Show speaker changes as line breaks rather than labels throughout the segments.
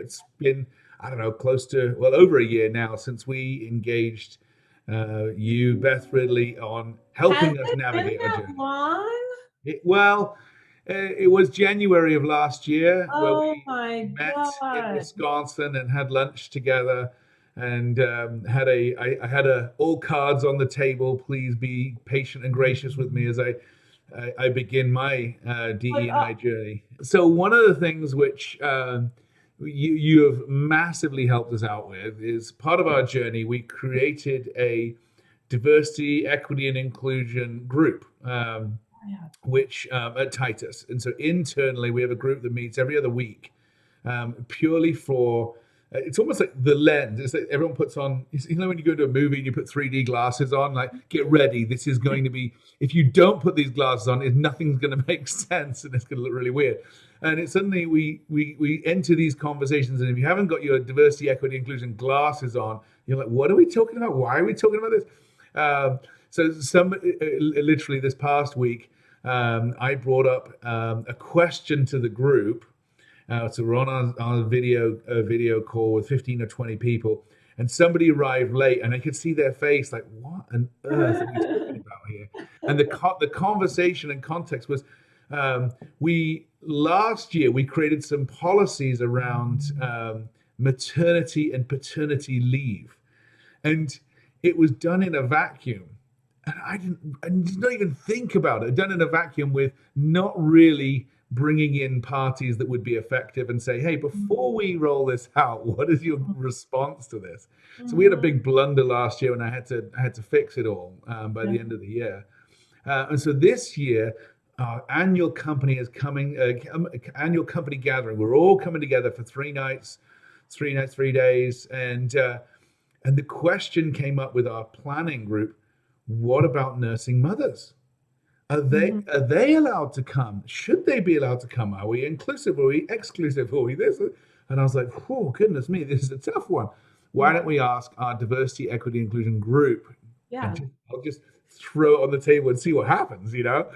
it's been, I don't know, close to, well, over a year now since we engaged you, Beth Ridley, on
Has
helping us
it been
navigate our
that
journey.
long?
It was January of last year where
Oh
we
my
met in
God.
Wisconsin and had lunch together and I had all cards on the table. Please be patient and gracious with me as I begin my
But,
DE&I journey. So one of the things which you have massively helped us out with is part of our journey. We created a diversity, equity, and inclusion group.
yeah.
Which at Titus. And so internally, we have a group that meets every other week, purely for. It's almost like the lens. It's like everyone puts on. You know, when you go to a movie and you put 3D glasses on, like get ready. This is going to be. If you don't put these glasses on, nothing's going to make sense, and it's going to look really weird. And it's suddenly we enter these conversations, and if you haven't got your diversity, equity, inclusion glasses on, you're like, what are we talking about? Why are we talking about this? So literally this past week, I brought up a question to the group. So we're on our video call with 15 or 20 people, and somebody arrived late, and I could see their face like, "What on earth are we talking about here?" And the conversation and context was, we last year we created some policies around maternity and paternity leave, and it was done in a vacuum. And I did not even think about it. Done in a vacuum with not really bringing in parties that would be effective and say, hey, before we roll this out, what is your response to this? So we had a
Mhm.
big blunder last year, and I had to fix it all by the end of the year. And so this year, our annual company is coming. Annual company gathering. We're all coming together for 3 nights, 3 nights, 3 days, and the question came up with our planning group: what about nursing mothers? Are they
Mhm.
are they allowed to come? Should they be allowed to come? Are we inclusive? Are we exclusive? Are we this? And I was like, oh goodness me, this is a tough one. Why don't
Yeah.
we ask our diversity, equity, inclusion group, and
Yeah.
I'll just throw it on the table and see what happens, you know?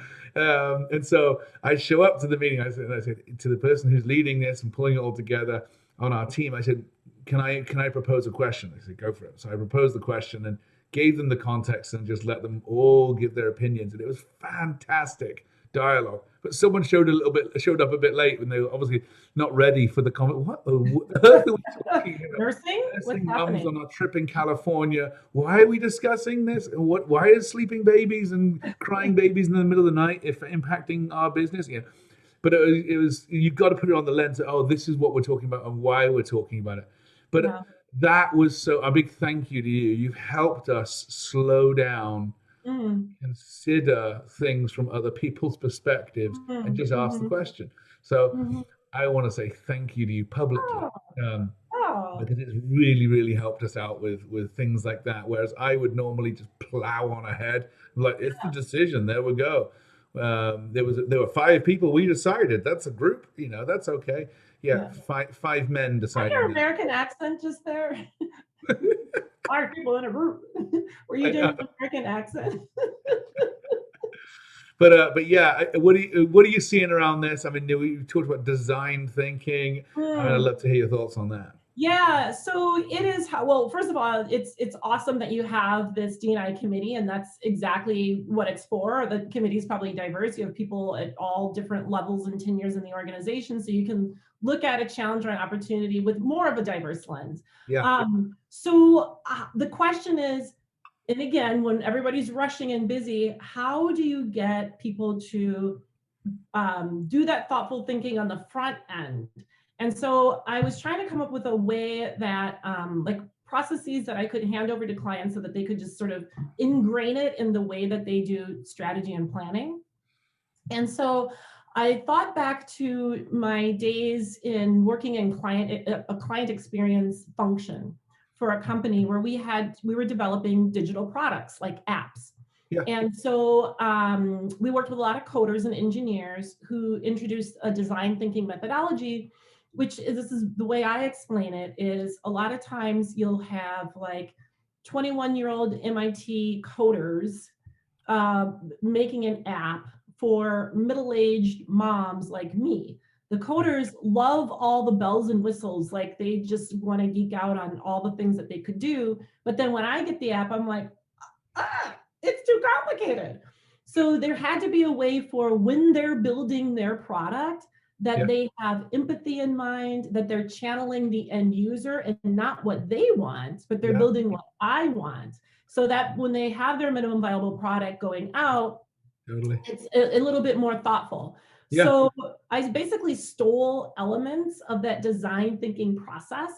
And so I show up to the meeting. I said to the person who's leading this and pulling it all together on our team, I said, can I propose a question? They said, go for it. So I proposed the question and gave them the context and just let them all give their opinions, and it was fantastic dialogue. But someone showed up a bit late when they were obviously not ready for the comment. What on earth are we talking about?
Nursing? What's
Nursing mums
happening?
on our trip in California. Why are we discussing this? And why is sleeping babies and crying babies in the middle of the night if impacting our business? Yeah. But it was you've got to put it on the lens of, oh, this is what we're talking about and why we're talking about it. But
Yeah.
that was so a big thank you to you. You've helped us slow down,
Mm.
consider things from other people's perspectives, and
Mhm.
just ask the
Mhm.
question. So
Mhm.
I want to say thank you to you publicly,
Oh,
um,
oh,
because it's really, really helped us out with things like that. Whereas I would normally just plow on ahead, like it's the decision. There we go. There were 5 people. We decided that's a group. That's okay. Yeah,
yeah.
five men
Got
deciding
your
that.
American accent just there? 5 people in a group. Were you
I
doing
know.
an American accent?
But yeah, what are you seeing around this? I mean, we talked about design thinking. I mean, I'd
Mm.
love to hear your thoughts on that.
Yeah, so it is how, well, first of all, it's awesome that you have this D&I committee, and that's exactly what it's for. The committee is probably diverse. You have people at all different levels and tenures in the organization, so you can look at a challenge or an opportunity with more of a diverse lens.
Yeah.
So the question is, and again, when everybody's rushing and busy, how do you get people to do that thoughtful thinking on the front end? And so I was trying to come up with a way that, like, processes that I could hand over to clients so that they could just sort of ingrain it in the way that they do strategy and planning. And so I thought back to my days in working in a client experience function for a company where we were developing digital products like apps.
Yeah.
And so we worked with a lot of coders and engineers who introduced a design thinking methodology, which is, this is the way I explain it, is a lot of times you'll have like 21-year-old MIT coders making an app for middle-aged moms like me The coders love all the bells and whistles. Like they just want to geek out on all the things that they could do. But then when I get the app, I'm like, it's too complicated. So there had to be a way for when they're building their product that they have empathy in mind, that they're channeling the end user and not what they want, but they're building what I want. So that when they have their minimum viable product going out, it's a little bit more thoughtful. So I basically stole elements of that design thinking process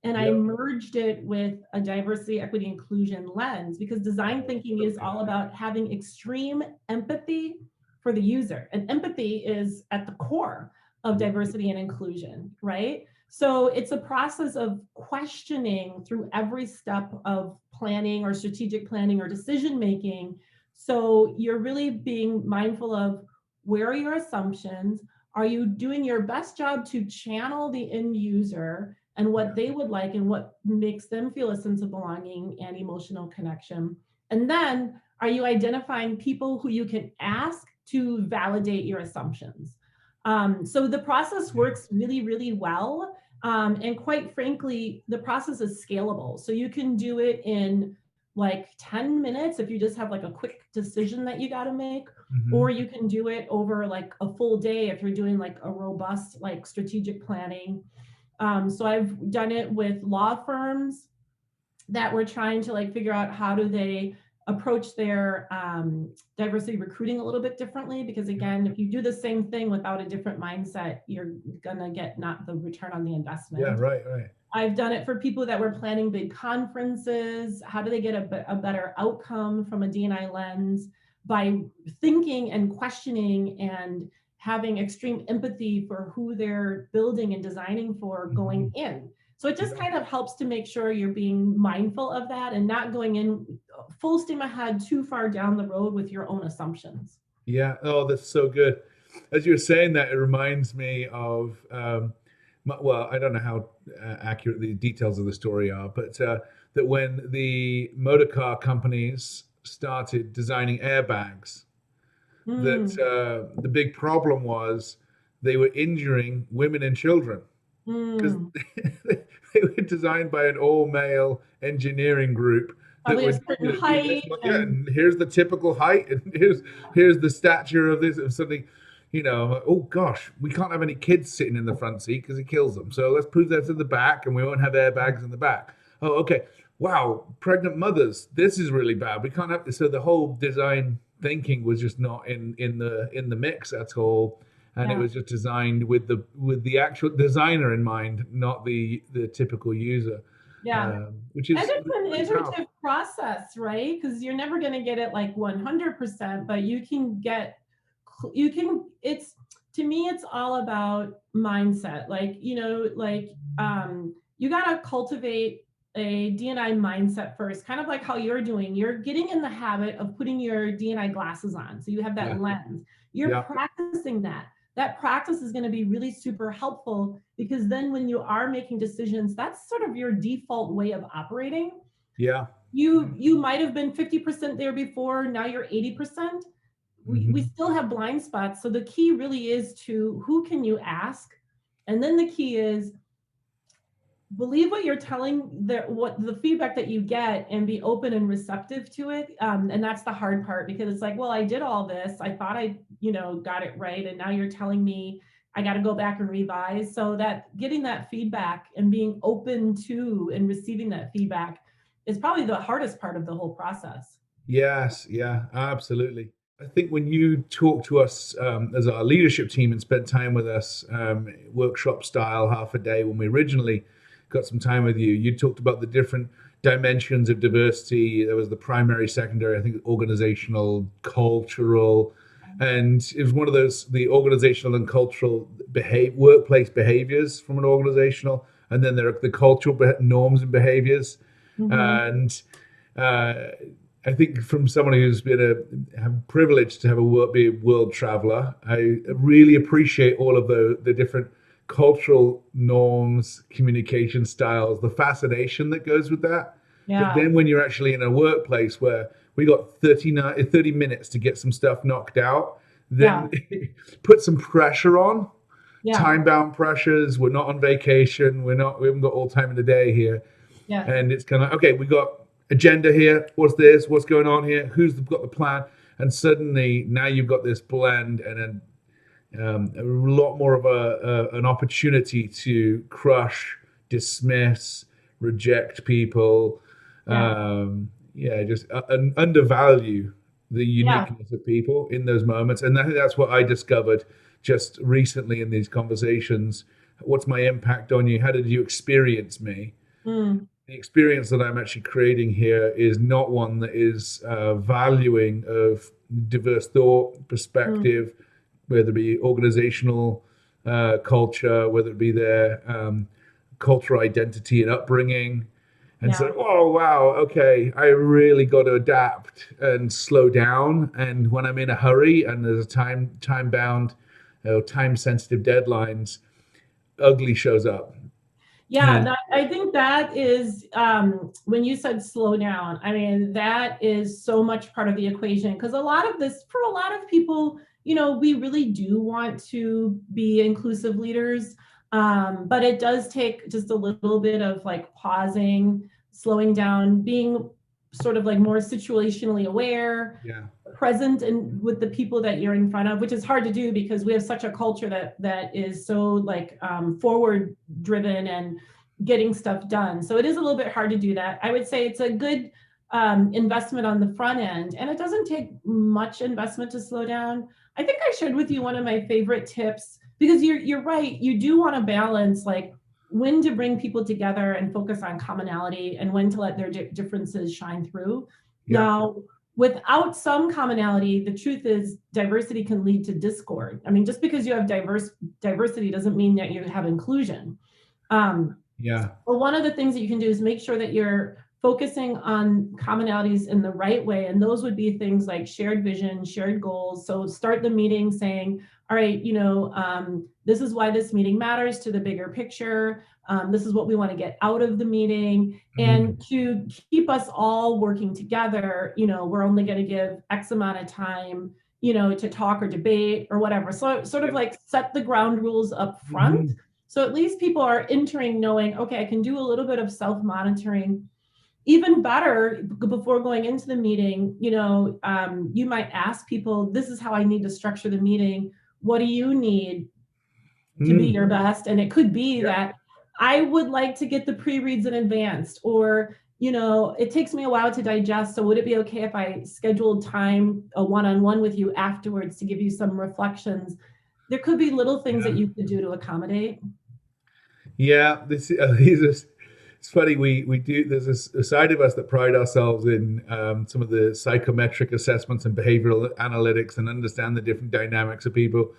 and I merged it with a diversity, equity, inclusion lens, because design thinking is all about having extreme empathy for the user. And empathy is at the core of diversity and inclusion, right? So it's a process of questioning through every step of planning or strategic planning or decision making. So you're really being mindful of where are your assumptions? Are you doing your best job to channel the end user and what they would like and what makes them feel a sense of belonging and emotional connection? And then are you identifying people who you can ask to validate your assumptions? So the process works really, really well. And quite frankly, the process is scalable. So you can do it in like 10 minutes if you just have like a quick decision that you got to make, or you can do it over like a full day if you're doing like a robust like strategic planning. So I've done it with law firms that were trying to like figure out how do they approach their diversity recruiting a little bit differently, because again, if you do the same thing without a different mindset, you're gonna get not the return on the investment.
Yeah, right.
I've done it for people that were planning big conferences. How do they get a better outcome from a D&I lens? By thinking and questioning and having extreme empathy for who they're building and designing for going in. So it just kind of helps to make sure you're being mindful of that and not going in full steam ahead too far down the road with your own assumptions.
Yeah. Oh, that's so good. As you were saying that, it reminds me of, well, I don't know how accurate the details of the story are, but that when the motor car companies started designing airbags, that the big problem was they were injuring women and children because they were designed by an all-male engineering group.
Probably a certain height.
And here's the typical height, and here's the stature of this, of something. Oh gosh, we can't have any kids sitting in the front seat because it kills them. So let's put that to the back, and we won't have airbags in the back. Oh, okay. Wow, pregnant mothers. This is really bad. We can't have this. So the whole design thinking was just not in the mix at all, and it was just designed with the actual designer in mind, not the typical user. Which is,
and it's an iterative process, right? Because you're never going to get it like 100%, but it's, to me, it's all about mindset. Like, you got to cultivate a D&I mindset first, kind of like how you're doing. You're getting in the habit of putting your D&I glasses on. So you have that lens. You're practicing that. That practice is going to be really super helpful, because then when you are making decisions, that's sort of your default way of operating.
Yeah.
You might have been 50% there before, now you're 80%. We still have blind spots. So the key really is to who can you ask? And then the key is believe what you're telling, what the feedback that you get, and be open and receptive to it. And that's the hard part, because it's like, well, I did all this. I thought I, got it right. And now you're telling me I got to go back and revise. So that getting that feedback and being open to and receiving that feedback is probably the hardest part of the whole process.
Yes. Yeah, absolutely. I think when you talk to us as our leadership team and spent time with us, workshop style, half a day, when we originally got some time with you, you talked about the different dimensions of diversity. There was the primary, secondary, I think organizational, cultural, and it was one of those, the organizational and cultural workplace behaviors from an organizational, and then there are the cultural norms and behaviors. And I think from someone who's been privileged to be a world traveler, I really appreciate all of the different cultural norms, communication styles, the fascination that goes with that. But then when you're actually in a workplace where we got 30 minutes to get some stuff knocked out, then put some pressure on
Yeah.
time-bound pressures. We're not on vacation. We haven't got all time in the day here.
Yeah.
And it's kind of, okay, we got agenda here. What's this? What's going on here? Who's got the plan? And suddenly now you've got this blend and then a lot more of an opportunity to crush, dismiss, reject people.
Yeah.
Just undervalue the
Yeah.
uniqueness of people in those moments. And I think that's what I discovered just recently in these conversations. What's my impact on you? How did you experience me?
Mm.
The experience that I'm actually creating here is not one that is valuing of diverse thought,
Mm.
perspective, whether it be organizational culture, whether it be their cultural identity and upbringing. And
Yeah.
so, oh, wow, okay, I really got to adapt and slow down. And when I'm in a hurry and there's a time bound, time sensitive deadlines, ugly shows up.
Yeah,
And
I think that is when you said slow down, I mean, that is so much part of the equation because a lot of this, for a lot of people, we really do want to be inclusive leaders, but it does take just a little bit of like pausing, slowing down, being sort of like more situationally aware,
yeah,
present and with the people that you're in front of, which is hard to do because we have such a culture that is so like forward driven and getting stuff done. So it is a little bit hard to do that. I would say it's a good investment on the front end, and it doesn't take much investment to slow down. I think I shared with you one of my favorite tips because you're right. You do want to balance like when to bring people together and focus on commonality and when to let their differences shine through.
yeah.
Now, without some commonality, the truth is diversity can lead to discord. I mean, just because you have diversity doesn't mean that you have inclusion.
Yeah.
Well, one of the things that you can do is make sure that you're focusing on commonalities in the right way. And those would be things like shared vision, shared goals. So start the meeting saying, all right, this is why this meeting matters to the bigger picture. This is what we want to get out of the meeting.
Mm.
And to keep us all working together, we're only going to give X amount of time, to talk or debate or whatever. So sort of like set the ground rules up front.
Mhm.
So at least people are entering knowing, okay, I can do a little bit of self-monitoring. Even better, before going into the meeting, you might ask people, this is how I need to structure the meeting. What do you need to be your best? And it could be
Yeah.
that I would like to get the pre-reads in advance, or it takes me a while to digest. So would it be okay if I scheduled time, a one-on-one with you afterwards to give you some reflections? There could be little things that
Yeah.
you could do to accommodate.
Yeah, it's funny. We do. There's a side of us that pride ourselves in some of the psychometric assessments and behavioral analytics and understand the different dynamics of people.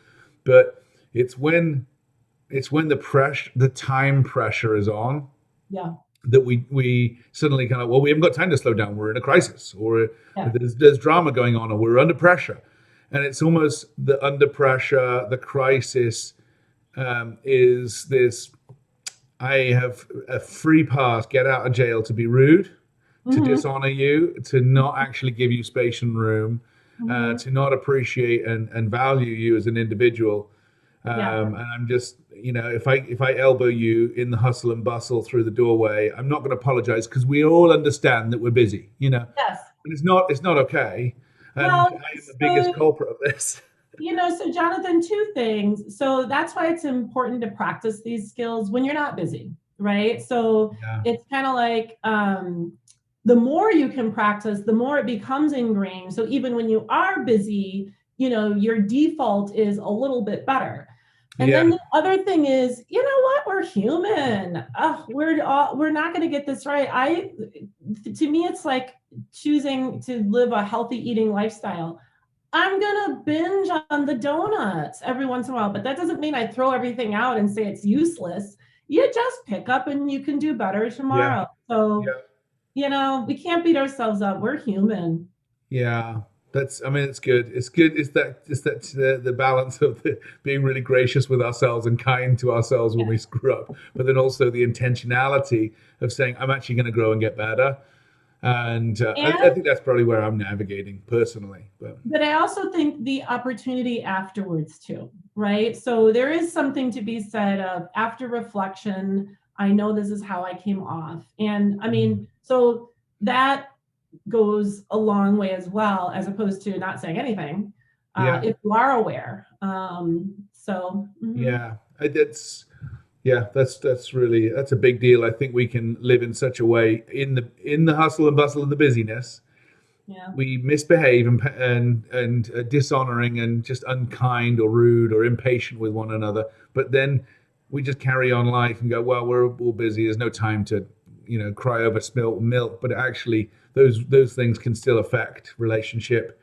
But it's when the time pressure is on
Yeah.
that we suddenly kind of, well, we haven't got time to slow down. We're in a crisis, or
Yeah.
there's drama going on, or we're under pressure. And it's almost the under pressure, the crisis is this. I have a free pass, get out of jail to be rude, to
Mm-hmm.
dishonor you, to not actually give you space and room,
Mm-hmm.
to not appreciate and value you as an individual.
Yeah.
And I'm just, if I elbow you in the hustle and bustle through the doorway, I'm not going to apologize because we all understand that we're busy,
Yes.
and it's not okay. And
Well,
I am the biggest
so
culprit of this.
so Jonathan, two things. So that's why it's important to practice these skills when you're not busy, right? So
Yeah.
it's kind of like the more you can practice, the more it becomes ingrained. So even when you are busy, your default is a little bit better. And
Yeah.
then the other thing is, you know what? We're human. We're not going to get this right. To me, it's like choosing to live a healthy eating lifestyle. I'm gonna binge on the donuts every once in a while, but that doesn't mean I throw everything out and say it's useless. You just pick up and you can do better
Yeah.
tomorrow. So,
Yeah.
we can't beat ourselves up. We're human.
Yeah, I mean, it's good. It's good. It's that the balance of being really gracious with ourselves and kind to ourselves when
Yeah.
we screw up, but then also the intentionality of saying, I'm actually going to grow and get better. And I
And
think that's probably where I'm navigating personally.
but I also think the opportunity afterwards too, right? So there is something to be said of after reflection, I know this is how I came off. And I mean, so that goes a long way as well, as opposed to not saying anything,
Yeah,
if you are aware. So
yeah, that's a big deal. I think we can live in such a way in the hustle and bustle and the busyness.
yeah,
We misbehave and dishonoring and just unkind or rude or impatient with one another. But then we just carry on life and go, well, we're all busy. There's no time to, cry over spilt milk. But actually, those things can still affect relationship.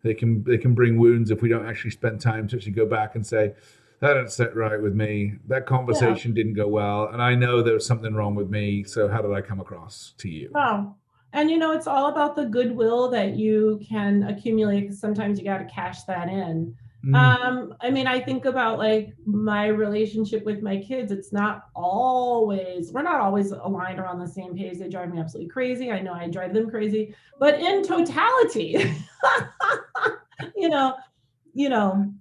They can bring wounds if we don't actually spend time to actually go back and say, that didn't sit right with me. That
yeah.
conversation didn't go well, and I know there was something wrong with me. So how did I come across to you?
Oh, and it's all about the goodwill that you can accumulate, because sometimes you got to cash that in.
Mm,
I mean, I think about like my relationship with my kids. We're not always aligned or on the same page. They drive me absolutely crazy. I know I drive them crazy, but in totality, you know,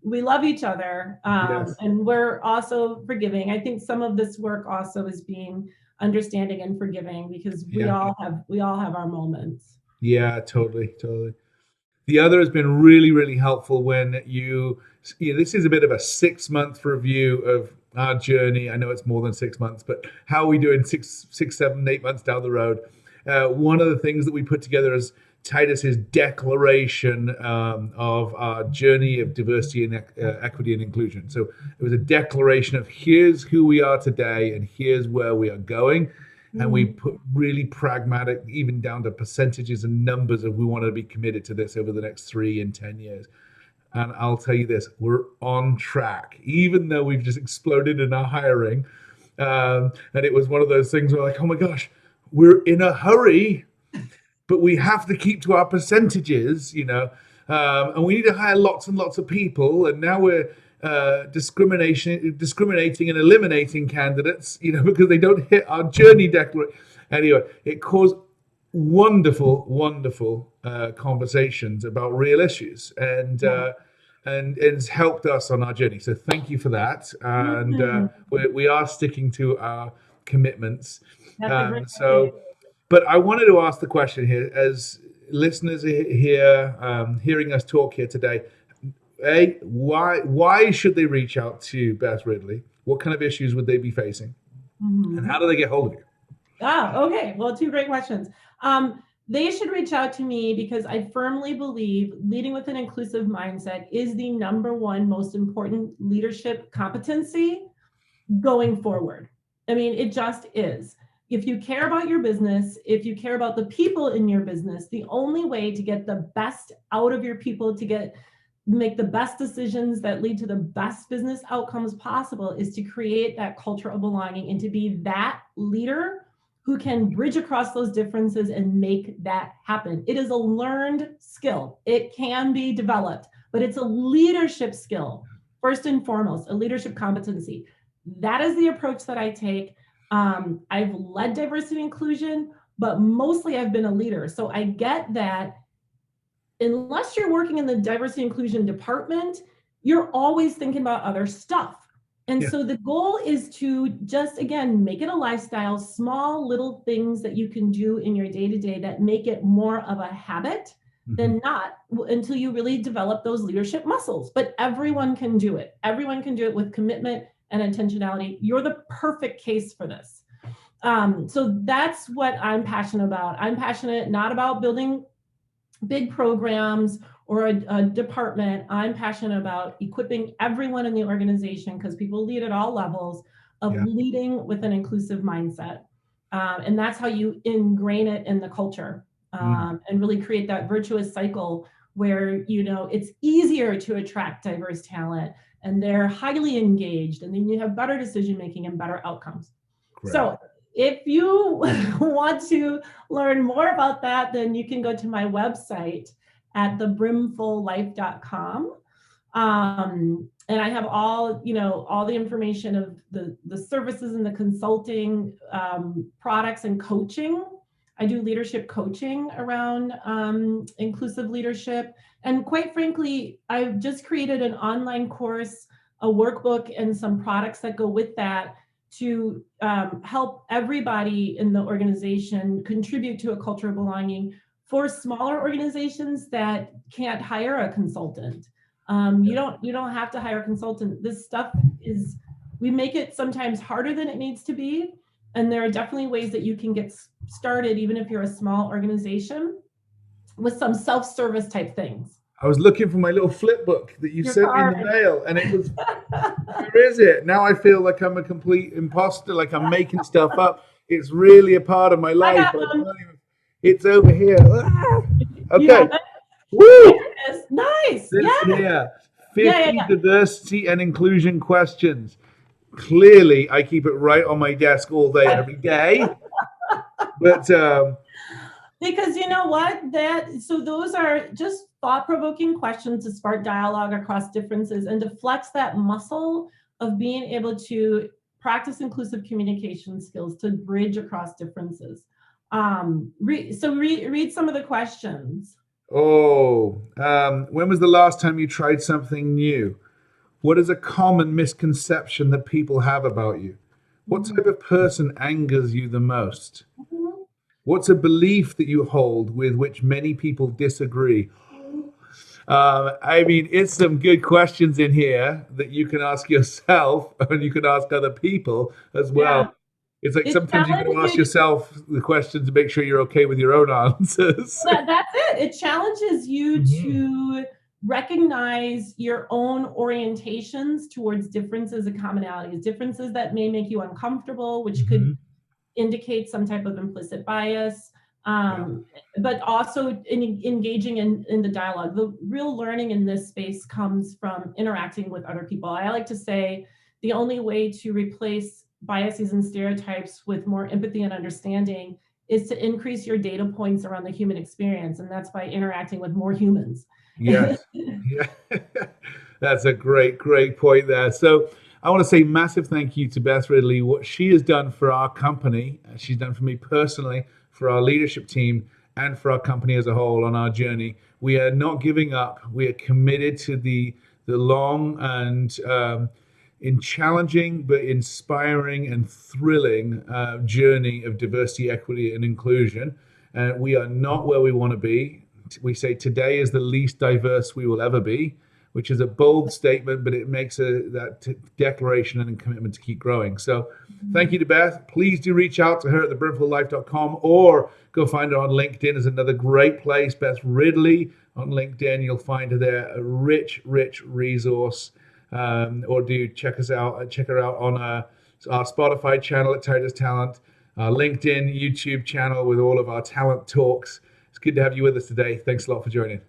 we love each other,
yes.
and we're also forgiving. I think some of this work also is being understanding and forgiving, because we
Yeah.
all have our moments.
Yeah. Totally. Totally. The other has been really, really helpful when this is a bit of a 6 month review of our journey. I know it's more than 6 months, but how are we doing 6, 7, 8 months down the road? One of the things that we put together is Titus's declaration of our journey of diversity and equity and inclusion. So it was a declaration of here's who we are today and here's where we are going. And we put really pragmatic, even down to percentages and numbers of we want to be committed to this over the next 3 and 10 years. And I'll tell you this, we're on track, even though we've just exploded in our hiring. And it was one of those things where like, oh my gosh, we're in a hurry, but we have to keep to our percentages. And we need to hire lots and lots of people. And now we're discriminating and eliminating candidates, because they don't hit our journey declaration. Anyway, it caused wonderful, wonderful conversations about real issues, and it's helped us on our journey. So thank you for that. And we are sticking to our commitments.
That's a great thing.
So, but I wanted to ask the question here, as listeners here, hearing us talk here today. Why should they reach out to Beth Ridley? What kind of issues would they be facing? And how do they get hold of you?
Okay. Well, two great questions. They should reach out to me because I firmly believe leading with an inclusive mindset is the number one most important leadership competency going forward. I mean, it just is. If you care about your business, if you care about the people in your business, the only way to get the best out of your people, to make the best decisions that lead to the best business outcomes possible, is to create that culture of belonging and to be that leader who can bridge across those differences and make that happen. It is a learned skill. It can be developed, but it's a leadership skill, first and foremost, a leadership competency. That is the approach that I take. I've led diversity and inclusion, but mostly I've been a leader. So I get that unless you're working in the diversity and inclusion department, you're always thinking about other stuff. And so the goal is to just, again, make it a lifestyle, small little things that you can do in your day-to-day that make it more of a habit than not, until you really develop those leadership muscles. But everyone can do it. Everyone can do it with commitment and intentionality. You're the perfect case for this. So that's what I'm passionate about. I'm passionate not about building big programs or a department. I'm passionate about equipping everyone in the organization, because people lead at all levels, of leading with an inclusive mindset. And that's how you ingrain it in the culture, and really create that virtuous cycle where, it's easier to attract diverse talent and they're highly engaged, and then you have better decision making and better outcomes. Correct. So if you want to learn more about that, then you can go to my website at thebrimfullife.com. And I have all the information of the services and the consulting, products and coaching. I do leadership coaching around inclusive leadership. And quite frankly, I've just created an online course, a workbook, and some products that go with that to help everybody in the organization contribute to a culture of belonging for smaller organizations that can't hire a consultant. You don't have to hire a consultant. This stuff is, we make it sometimes harder than it needs to be. And there are definitely ways that you can get started, even if you're a small organization, with some self-service type things.
I was looking for my little flip book that you sent me in the mail, and it was, where is it? Now I feel like I'm a complete imposter, like I'm making stuff up. It's really a part of my life. It's over here. Ah! Okay. Woo!
Nice.
Yeah. 50 diversity and inclusion questions. Clearly, I keep it right on my desk all day, every day. But
because you know what, so those are just thought-provoking questions to spark dialogue across differences and to flex that muscle of being able to practice inclusive communication skills to bridge across differences. Read some of the questions.
When was the last time you tried something new? What is a common misconception that people have about you? What type of person angers you the most? What's a belief that you hold with which many people disagree? I mean, it's some good questions in here that you can ask yourself and you can ask other people as well. Yeah. It's like sometimes you got to ask yourself the questions to make sure you're okay with your own answers.
That's it. It challenges you to recognize your own orientations towards differences and commonalities, differences that may make you uncomfortable, which could indicate some type of implicit bias, but also engaging in the dialogue. The real learning in this space comes from interacting with other people. I like to say the only way to replace biases and stereotypes with more empathy and understanding is to increase your data points around the human experience, and that's by interacting with more humans.
Yes. Yeah. That's a great point there. So I want to say massive thank you to Beth Ridley, what she has done for our company, she's done for me personally, for our leadership team, and for our company as a whole on our journey. We are not giving up. We are committed to the long and in challenging but inspiring and thrilling journey of diversity, equity, and inclusion. We are not where we want to be. We say today is the least diverse we will ever be, which is a bold statement, but it makes that declaration and a commitment to keep growing. So thank you to Beth. Please do reach out to her at thebrimfullife.com or go find her on LinkedIn. Is another great place. Beth Ridley on LinkedIn. You'll find her there, a rich resource. Or do check her out on our Spotify channel at Titus Talent, our LinkedIn, YouTube channel with all of our talent talks. It's good to have you with us today. Thanks a lot for joining.